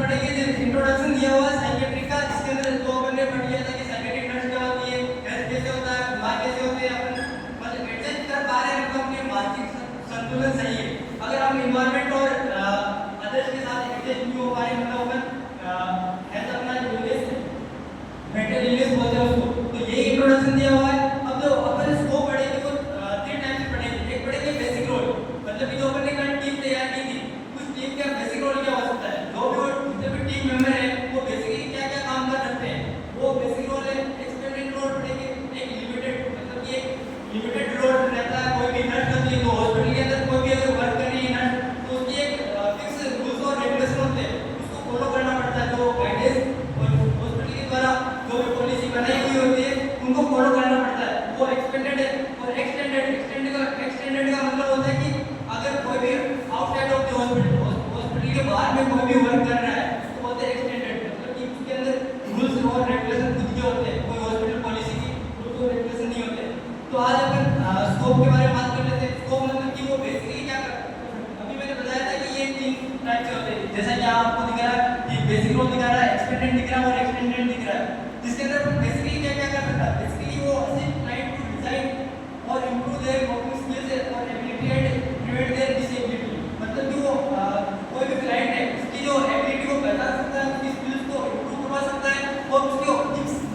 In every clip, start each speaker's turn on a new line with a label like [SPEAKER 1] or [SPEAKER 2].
[SPEAKER 1] पढ़ेंगे जो इंट्रोडक्शन दिया हुआ है साइकेट्री का, जिसके अंदर तो अपन ने पढ़ लिया था कि साइकेट्रिक नर्स क्या होती है, हेल्थ कैसे होता है, बीमार कैसे होते हैं, अपन मतलब एडजस्ट कर पा रहे हैं, मतलब अपने मानसिक संतुलन सही है। अगर हम इन्वायरमेंट और अदर्स के साथ एडजस्ट नहीं हो पा रहे, मतलब अपन हेल्थ अपना इलनेस मेंटल इलनेस बोलते हैं उसको, तो यही इंट्रोडक्शन दिया हुआ है। अब जो अपन इसको पढ़ेंगे तो 3 टाइप से पढ़ेंगे। एक पढ़ेंगे बेसिक रोल, मतलब कि जो अपन ने कल टीम तैयार की थी, उस टीम का बेसिक रोल क्या हो सकता है, जो भी जितने भी टीम मेंबर है वो बेसिकली क्या क्या काम कर सकते हैं, वो बेसिक रोल है। एक्सपेंडेड रोल पढ़ेंगे, एक लिमिटेड मतलब कि एक लिमिटेड रोल रहता है। कोई भी नर्स होती है तो हॉस्पिटल के अंदर कोई भी अगर वर्क कर रही है नर्स, तो उसकी एक फिक्स रूल्स और रेगुलेशन होते हैं, उसको फॉलो करना पड़ता है। जो गाइडेंस और हॉस्पिटल के द्वारा जो भी पॉलिसी बनाई हुई होती है उनको फॉलो करना पड़ता है, वो एक्सपेंडेड है। और एक्सटेंडेड का मतलब होता है कि अगर कोई भी आउटसाइड ऑफ द हॉस्पिटल के बाहर में कोई भी वर्क कर रहा है उसको बोलते हैं एक्सटेंडेड, मतलब कि उसके अंदर रूल्स और रेगुलेशन खुद के होते हैं, कोई हॉस्पिटल पॉलिसी की रूल्स और रेगुलेशन नहीं होते। तो आज अपन स्कोप के बारे में बात कर लेते हैं। स्कोप मतलब कि वो बेसिकली क्या करता है, अभी मैंने बताया था कि ये 3 टाइप के होते हैं, जैसा कि आपको दिख रहा है कि बेसिक रोल दिखा रहा है, एक्सपेंडेड दिख रहा है और एक्सटेंडेड दिख रहा है, जिसके अंदर अपन बेसिकली क्या क्या कर सकता है। बेसिकली वो असिस्ट क्लाइंट टू डिजाइन और इंप्रूव देयर वर्किंग स्किल्स और ability and prevent there disability, मतलब कि वो कोई भी क्लाइंट है उसकी जो एबिलिटी को बता सकता है, उसकी स्किल्स को इंप्रूव करवा सकता है और उसकी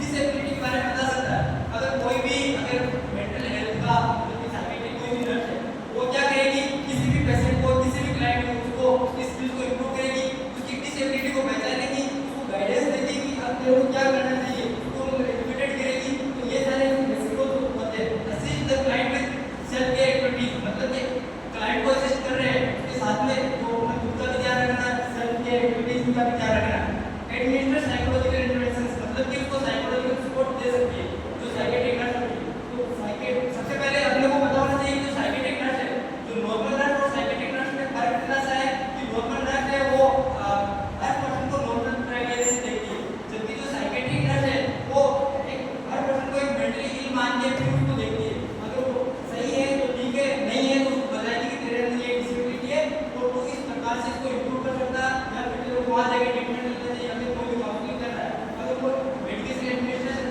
[SPEAKER 1] डिसेबिलिटी के बारे में बता सकता है। अगर कोई भी अगर मेंटल हेल्थ का मतलब कि साइकेट्रिक कोई भी नर्स है, वो क्या करेगी, किसी भी पेशेंट को किसी भी क्लाइंट को उसको उसकी स्किल्स को इंप्रूव करेगी, उसकी डिसेबिलिटी को पहचानेगी, उसको गाइडेंस देगी कि अब तेरे को क्या करना चाहिए, उसको एजुकेट करेगी। तो ये सारे बेसिक रोल होते हैं। Assist the client with self care activities, मतलब कि क्लाइंट को असिस्ट कर रहे हैं, उसके साथ में जो खुद का भी ध्यान रखना है, सेल्फ केयर एक्टिविटीज का भी ध्यान रखना है। एडमिनिस्टर साइकोलॉजिकल इंटरवेंशंस, मतलब कि उसको साइकोलॉजिकल सपोर्ट दे सकती है जो साइकेट्रिक नर्स होती है। तो साइकेट सबसे पहले अपने को पता होना चाहिए जो साइकेट्रिक नर्स है, जो नॉर्मल नर्स और साइकेट्रिक नर्स में फर्क इतना सा है कि नॉर्मल नर्स है वो हर पर्सन को नॉर्मल क्राइटेरिया से देखती है, जबकि जो साइकेट्रिक नर्स है वो हर पर्सन को एक मेंटली इल मान के फिर उसको देखती है। अगर वो सही है तो ठीक है, नहीं है तो उसको बताएगी कि तेरे अंदर ये डिसेबिलिटी है और तू इस प्रकार से इसको इंप्रूव कर सकता है, या फिर तेरे को वहां जाके ट्रीटमेंट लेना चाहिए, या फिर कोई भी काउंसलिंग कर रहा है। अगर वो मेडिकेशन एडमिनिस्ट्रेशन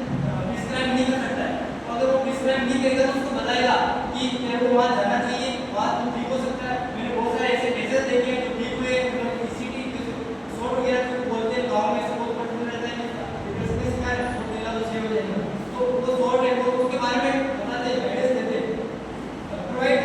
[SPEAKER 1] प्रिस्क्राइब नहीं कर सकता है, तो अगर वो प्रिस्क्राइब नहीं करेगा तो उसको बताएगा कि तेरे को वहां जाना चाहिए, वहां तू ठीक हो सकता है। मैंने बहुत सारे ऐसे केसेस देखे हैं जो ठीक हुए, मतलब ईसीटी शॉर्ट वगैरह जो बोलते हैं गांव में से बहुत पढ़ने रहता है कि इसमें क्या है शॉर्ट देगा तो 6 हो जाएगा, तो वो शॉर्ट है तो उसके बारे में बताते हैं, गाइडेंस देते हैं। प्रोवाइड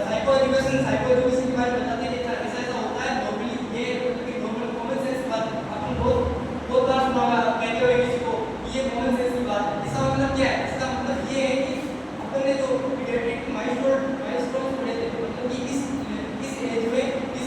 [SPEAKER 1] साइको एजुकेशन के बारे में बताते हैं कि ऐसा ऐसा होता है नॉर्मली, ये मतलब कि नॉर्मल कॉमन सेंस बात अपन बहुत बार सुना होगा कहते हुए किसी को ये कॉमन सेंस की बात है। इसका मतलब क्या है, इसका मतलब ये है कि अपन ने जो पीडियाट्रिक माइलस्टोन पढ़े थे, मतलब कि इस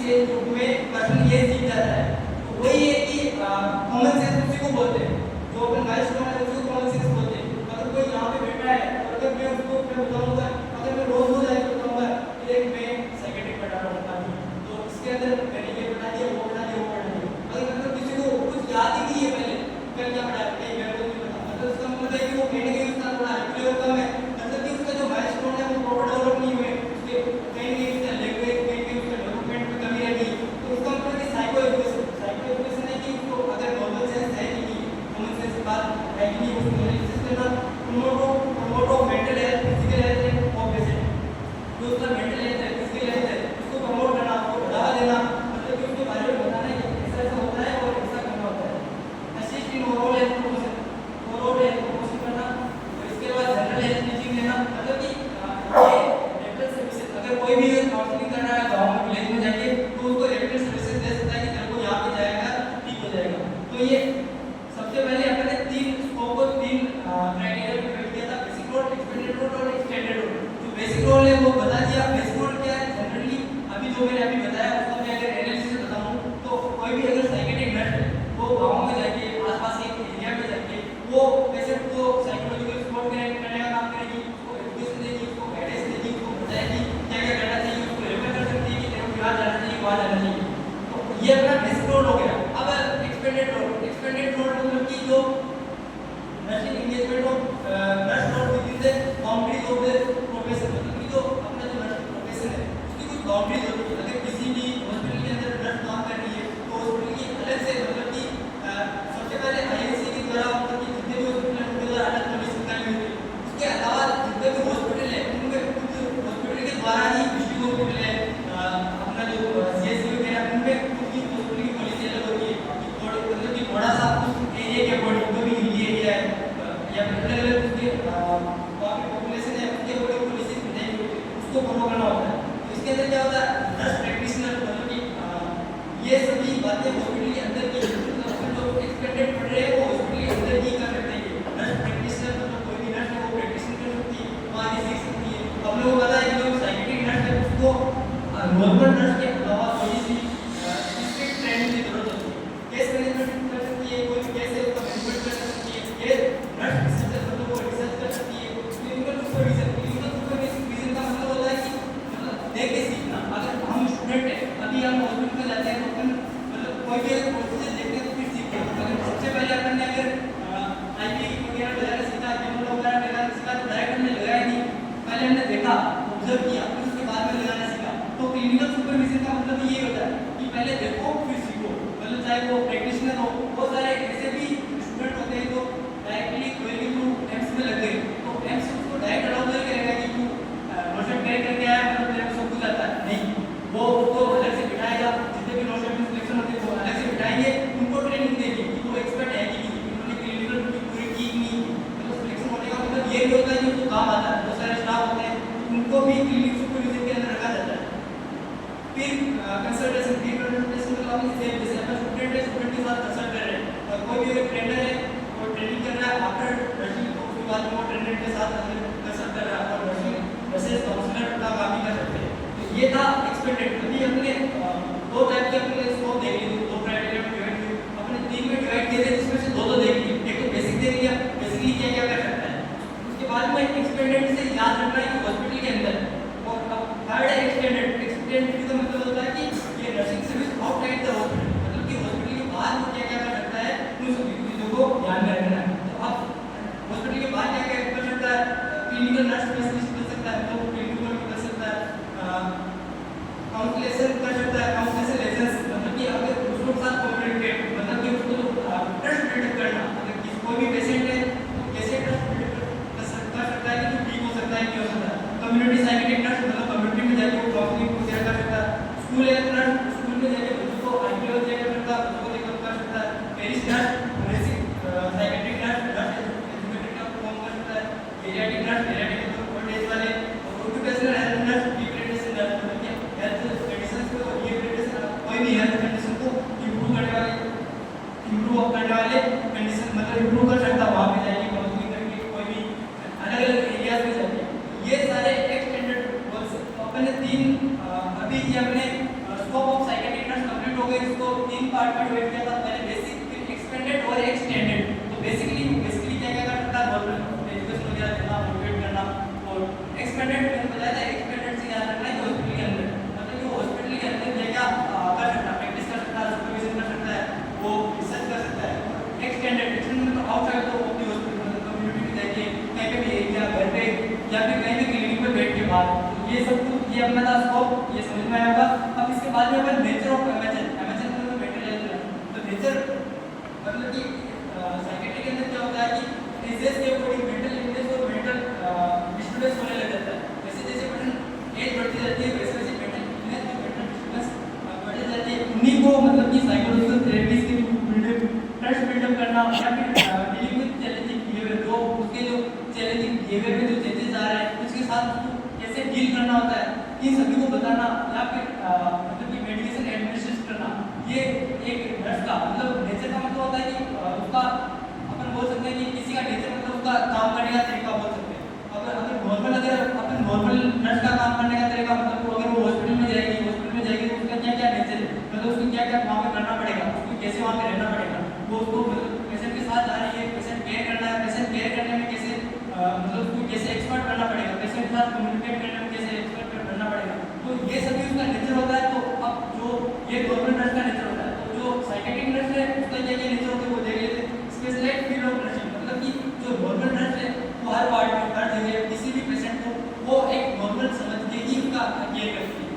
[SPEAKER 1] एज ग्रुप में पर्सन ये सीख जाता है, तो वही है कि कॉमन सेंस उसी को बोलते हैं, जो अपन माइलस्टोन है उसको कॉमन सेंस बोलते हैं। अगर कोई यहाँ पे बैठा है और अगर मैं उसको बताऊंगा, अगर मैं रोज जाके बताऊंगा कि एक मैं साइकेट्रिक पढ़ा रहा हूँ, तो इसके अंदर मैंने ये पढ़ा दिया वो पढ़ा दिया वो पढ़ा दिया, अगर मतलब किसी को कुछ याद ही नहीं है पहले कल क्या पढ़ा है मेरे को नहीं पता, मतलब उसका मतलब है कि वो कहने के उसका थोड़ा एक्टिव कम है, मतलब कि उसका जो माइलस्टोन है वो प्रॉपर डेवलप नहीं हुए, उसके कहीं नहीं उसका लैंग्वेज कहीं उसका डेवलपमेंट में कमी रह गई। तो इसका मतलब कि साइको एजुकेशन है कि उसको अगर नॉर्मल सेंस है कि कॉमन सेंस की बात है कि नहीं, उसको एनालिसिस करना, promote of mental health, physical health of patient, जो उसका मेंटल हेल्थ है, फिजिकल हेल्थ है, उसको प्रमोट करना, उसको बढ़ावा देना, मतलब कि उसके बारे में बताना है कि ऐसा ऐसा होता है और ऐसा करना होता है। Assist in overall health promotion करना, और इसके बाद जनरल हेल्थ टीचिंग देना, मतलब कि ये रेफरल सर्विसेज, अगर कोई भी काउंसलिंग कर रहा है गांव में विलेज में जाके तो उसको रेफरल सर्विसेज दे सकता है कि तेरे को यहाँ पे जाएगा ठीक हो जाएगा। तो ये सबसे पहले अपन ने 3 स्कोप को 3 क्राइटेरिया में डिवाइड किया था, बेसिक रोल, एक्सपेंडेड रोल और एक्सटेंडेड रोल। जो बेसिक रोल है वो बता दिया। बेसिक रोल क्या है, जनरली अभी जो मैंने अभी बताया उसका मैं अगर एनालिसिस बताऊं तो कोई भी अगर साइकेट्रिक नर्स है वो गांव में जाके आसपास के एरिया में जाके वो पेशेंट को साइकोलॉजिकल सपोर्ट करने का काम करेगी, उसको एजुकेशन देगी, उसको गाइडेंस देगी, उसको बताएगी क्या क्या करना चाहिए, उसको रेफर कर सकती है कि तेरे को यहाँ जाना चाहिए वहाँ जाना चाहिए। तो ये अपना बेसिक रोल हो गया। अब एक्सपेंडेड रोल मतलब कि जो nursing engagement of nurse role within the boundaries of the profession, मतलब कि जो अपना जो नर्सिंग प्रोफेशन है उसकी कुछ बाउंड्रीज होती है। अगर किसी भी हॉस्पिटल के अंदर नर्स काम कर रही है तो हॉस्पिटल की अलग से मतलब कि बातें हॉस्पिटल के अंदर की, मतलब अपन जो एक्सपेंडेड पढ़ रहे हैं वो हॉस्पिटल के अंदर ही कर सकते हैं। नर्स प्रैक्टिशनर मतलब कोई भी नर्स है वो प्रैक्टिस कर सकती है, वहाँ ही सीख सकती है। हम लोग को पता है कि जो साइकेट्रिक नर्स है उसको नॉर्मल नर्स के अलावा थोड़ी सी स्ट्रिक्ट ट्रेनिंग की जरूरत होती है। केस मैनेजमेंट कर सकती है, कोई केस है उसका मैनेजमेंट कर सकती है, केस नर्स रिसर्च मतलब वो रिसर्च कर सकती है। क्लिनिकल सुपरविजन का मतलब होता है कि मतलब देख के सीखना। अगर हम स्टूडेंट हैं, अभी हम हॉस्पिटल में जाते हैं तो अपन मतलब कोई भी प्रोसीजर देखते हैं तो फिर सीखते हैं। अगर सबसे पहले अपन ने अगर आईपी वगैरह लगाना सीखा, केमो वगैरह लगाना सीखा तो डायरेक्ट हमने लगाया नहीं, पहले हमने देखा, ऑब्जर्व किया, फिर उसके बाद में लगाना सीखा। तो क्लिनिकल सुपरविजन का मतलब ये होता है कि पहले देखो फिर सीखो। मतलब चाहे वो प्रैक्टिशनर हो, बहुत सारे ऐसे भी स्टूडेंट होते हैं जो डायरेक्टली कोई भी तू एम्स में लग गए तो एम्स उसको डायरेक्ट अलाउ नहीं करेगा कि तू नोशेप करके आया मतलब तेरे को सब कुछ आता है, नहीं। वो उसको अलग से बिठाएगा, जितने भी नोशेप में सिलेक्शन होते हैं वो अलग से बिठाएंगे, उनको ट्रेनिंग देंगे कि वो एक्सपर्ट है कि नहीं, उन्होंने क्लिनिकल ड्यूटी पूरी की कि नहीं। मतलब सिलेक्शन होने का मतलब ये नहीं होता है कि उनको काम आता है। बहुत सारे स्टाफ होते हैं उनको भी क्लिनिक सुपरविजन के अंदर रखा जाता है। फिर कंसल्टेशन मतलब सेम जैसे अपन स्टूडेंट है, स्टूडेंट के साथ कंसल्ट कर रहे हैं, और कोई भी एक ट्रेनर है वो ट्रेनिंग कर रहा है आफ्टर नर्सिंग, तो उसके बाद वो ट्रेनर के साथ कंसल्ट कर रहा है और नर्सिंग वैसे काउंसलर का काम भी कर सकते हैं। तो ये था एक्सपेंडेड। अभी हमने दो टाइप के अपने स्कोप देख लिए, दो क्राइटेरिया में डिवाइड किए, अपने तीन में डिवाइड किए थे जिसमें से दो देख लिए। एक तो बेसिक देख लिया, बेसिकली क्या क्या कर सकता है। उसके बाद में एक्सपेंडेड से याद रखना है कि हॉस्पिटल के अंदर, और अब थर्ड है एक्सटेंडेड। एक्सटेंडेड का मतलब होता है कि ये nursing service outside the hospital, मतलब कि हॉस्पिटल के बाहर वो क्या क्या कर सकता है, उन सभी चीज़ों को ध्यान में रखना है। तो अब हॉस्पिटल के बाहर क्या क्या कर सकता है, क्लिनिकल नर्स स्पेशलिस्ट कर सकता है, तो क्लिनिकल कर सकता है, काउंसलेशन कर सकता है, काउंसलेशन लेसेंस मतलब कि अगर उसके साथ कम्युनिकेट मतलब कि उसको ट्रस्ट बिल्ड करना, अगर किसी कोई भी पेशेंट है तो कैसे ट्रस्ट बिल्ड कर सकता है कि जो ठीक हो सकता है, क्या हो सकता है। कम्युनिटी साइकेट्रिक नर्स मतलब कम्युनिटी में जाके वो काउंसलिंग वगैरह कर सकता है। स्कूल हेल्थ नर्स स्कूल में जाके बच्चों को आईपीओ चेक कर सकता है, बच्चों को चेकअप कर सकता है। Paris nurse basic psychiatric nurse educated का परफॉर्म कर सकता है। Paediatric nurse paediatric old age वाले, और occupational health nurse representation nurse मतलब कि हेल्थ कंडीशंस को रिप्रेजेंटेशन कोई भी हेल्थ कंडीशन को इंप्रूव करने वाले कंडीशन मतलब इंप्रूव कर सकता है, वहाँ पे जाके काउंसलिंग करके कोई भी अलग अलग एरियाज में जाके। ये सारे एक्सटेंडेड गोल्स अपने तीन अभी ये हमने scope of psychiatric nurse complete हो गए, इसको तीन पार्ट में डिवाइड किया था, पहले बेसिक फिर एक्सपेंडेड और एक्सटेंडेड। तो बेसिकली क्या क्या कर सकता है, गवर्नमेंट एजुकेशन वगैरह देना, मोटिवेट करना। और एक्सपेंडेड मैंने बताया था, एक्सपेंडेड से याद रखना है कि हॉस्पिटल के अंदर मतलब कि हॉस्पिटल के अंदर क्या कर सकता है, प्रैक्टिस कर सकता है, सुपरविजन कर सकता है, वो रिसर्च कर सकता है। एक्सटेंडेड मतलब आउटसाइड ऑफ द हॉस्पिटल मतलब कम्युनिटी में जाके कहीं पे भी एरिया घर पे या फिर कहीं भी क्लिनिक में बैठ के बात, ये सब कुछ ये अपना था स्कोप, ये समझ में आया होगा। अब इसके बाद में अपन नेचर ऑफ एमएचएन मतलब मेंटल हेल्थ। तो नेचर मतलब कि साइकेट्री के अंदर क्या होता है कि एजेस के अकॉर्डिंग मेंटल इलनेस और मेंटल डिस्टर्बेंस होने लग जाता है। जैसे जैसे अपन एज बढ़ती जाती है वैसे वैसे मेंटल इलनेस और मेंटल डिस्टर्बेंस बढ़ती जाती है। उन्हीं को मतलब कि साइकोलॉजिकल थेरेपीज के ट्रस्ट बिल्डअप करना या फिर डीलिंग विद चैलेंजिंग बिहेवियर, जो उसके जो चैलेंजिंग बिहेवियर में जो चेंजेस आ रहे हैं उसके साथ उसको कैसे डील करना होता है, इन सभी को बताना